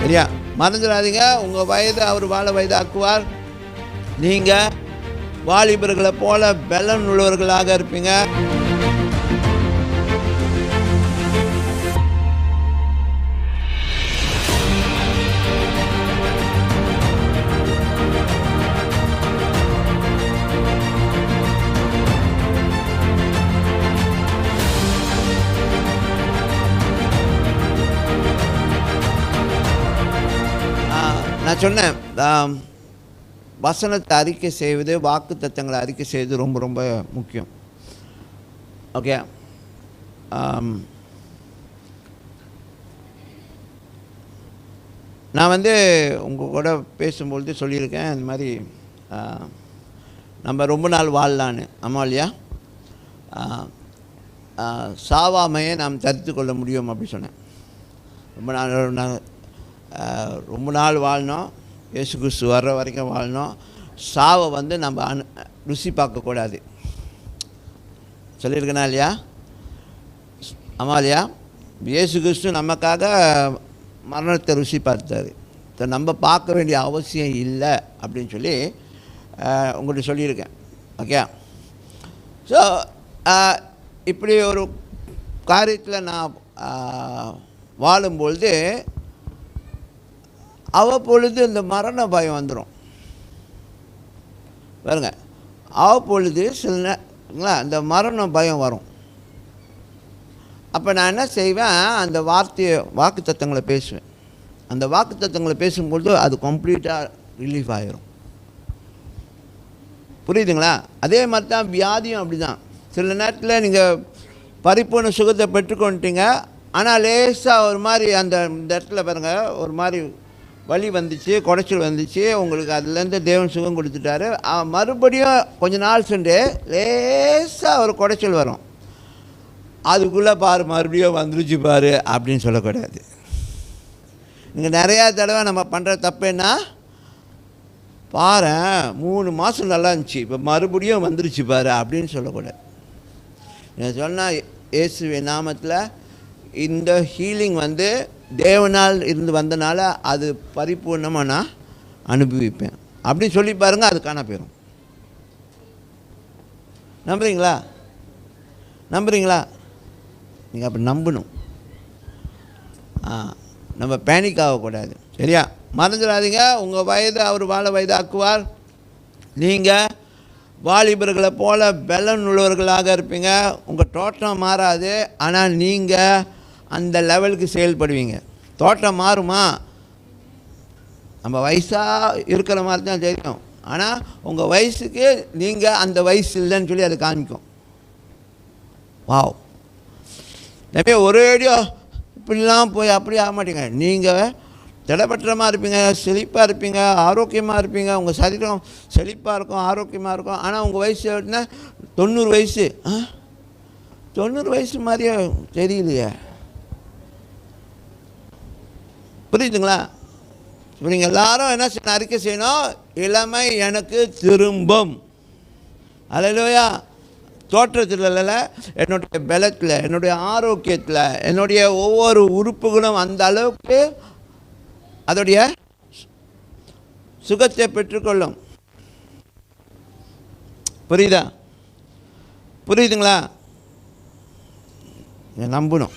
சரியா? மறந்துடாதீங்க, உங்கள் வயது அவர் வாழ வயதாக்குவார். நீங்கள் வாலிபர்களை போல பலன் உள்ளவர்களாக இருப்பீங்க. நான் சொன்னேன், வசனத்தை அறிக்கை செய்வது, வாக்கு தத்தங்களை அறிக்கை செய்வது ரொம்ப ரொம்ப முக்கியம். ஓகே, நான் உங்கள் கூட பேசும்பொழுது சொல்லியிருக்கேன், இந்த மாதிரி நம்ம ரொம்ப நாள் வாழலான்னு. ஆமாம் இல்லையா? சாவாமையே நாம் தரித்து கொள்ள முடியும் அப்படி சொன்னேன். ரொம்ப நாள் வாழணும், இயேசு கிறிஸ்து வர்ற வரைக்கும் வாழணும். சாவை நம்ம ருசி பார்க்கக்கூடாது. சொல்லியிருக்கேனா இல்லையா? ஆமாம் இல்லையா? இயேசு கிறிஸ்து நமக்காக மரணத்தை ருசி பார்த்தாரு. நம்ம பார்க்க வேண்டிய அவசியம் இல்லை அப்படின்னு சொல்லி உங்கள்கிட்ட சொல்லியிருக்கேன். ஓகே, ஸோ இப்படி ஒரு காரியத்தில் நான் வாழும்பொழுது அவ்வப்பொழுது இந்த மரண பயம் வந்துடும். பாருங்க, அவ்வப்பொழுது சில நேரங்களா இந்த மரண பயம் வரும். அப்போ நான் என்ன செய்வேன், அந்த வாக்கு தத்தங்களை பேசுவேன். அந்த வாக்கு தத்தங்களை பேசும்பொழுது அது கம்ப்ளீட்டாக ரிலீஃப் ஆகிரும். புரியுதுங்களா? அதே மாதிரி தான் வியாதியும் அப்படி தான். சில நேரத்தில் நீங்கள் பரிபூர்ண சுகத்தை பெற்றுக்கொண்டுட்டீங்க, ஆனால் லேசாக ஒரு மாதிரி இந்த இடத்துல பாருங்கள், ஒரு மாதிரி வலி வந்துச்சு, குடைச்சல் வந்துச்சு, உங்களுக்கு அதுலேருந்து தேவன் சுகம் கொடுத்துட்டாரு. மறுபடியும் கொஞ்ச நாள் சென்று லேசாக ஒரு குடைச்சல் வரும். அதுக்குள்ளே பாரு மறுபடியும் வந்துருச்சு பாரு அப்படின்னு சொல்லக்கூடாது. இங்கே நிறையா தடவை நம்ம பண்ணுற தப்புன்னா, பாரு 3 மாதம் நல்லா இருந்துச்சு, இப்போ மறுபடியும் வந்துருச்சு பாரு அப்படின்னு சொல்லக்கூடாது. நான் சொன்னால் இயேசுவின் நாமத்தில் இந்த ஹீலிங் தேவனால் இருந்து வந்தனால அது பரிபூர்ணமாக நான் அனுபவிப்பேன் அப்படின்னு சொல்லி பாருங்கள், அது காண போயிடும். நம்புறீங்களா? நீங்கள் அப்படி நம்பணும். நம்ம பேனிக் ஆகக்கூடாது. சரியா? மறந்துடாதீங்க, உங்கள் வயது அவர் வாழ வயதாக்குவார். நீங்கள் வாலிபர்களை போல பலன் உள்ளவர்களாக இருப்பீங்க. உங்கள் தோற்றம் மாறாது, ஆனால் நீங்கள் அந்த லெவலுக்கு செயல்படுவீங்க. தோட்டம் மாறுமா? நம்ம வயசாக இருக்கிற மாதிரி தான் தெரியும், ஆனால் உங்கள் வயசுக்கு நீங்கள் அந்த வயசு இல்லைன்னு சொல்லி அதை காமிக்கும். வாவ், நிறைய ஒரேடியோ இப்படிலாம் போய் அப்படி ஆக மாட்டீங்க. நீங்கள் திடப்பற்றமாக இருப்பீங்க, செழிப்பாக இருப்பீங்க, ஆரோக்கியமாக இருப்பீங்க. உங்கள் சரீரம் செழிப்பாக இருக்கும், ஆரோக்கியமாக இருக்கும். ஆனால் உங்கள் வயசு எப்படின்னா 90 வயசு. 90 வயசு மாதிரியே தெரியலையே. புரியுதுங்களா? இப்போ நீங்கள் எல்லாரும் என்ன செய்யணும், அறிக்கை செய்யணும், இளமை எனக்கு திரும்பும். அல்லேலூயா. தோற்றத்தில் இல்லை, என்னுடைய பலத்தில், என்னுடைய ஆரோக்கியத்தில், என்னுடைய ஒவ்வொரு உறுப்புகளும் அந்த அளவுக்கு அதோடைய சுகத்தை பெற்றுக்கொள்ளும். புரியுதுங்களா? நம்பணும்.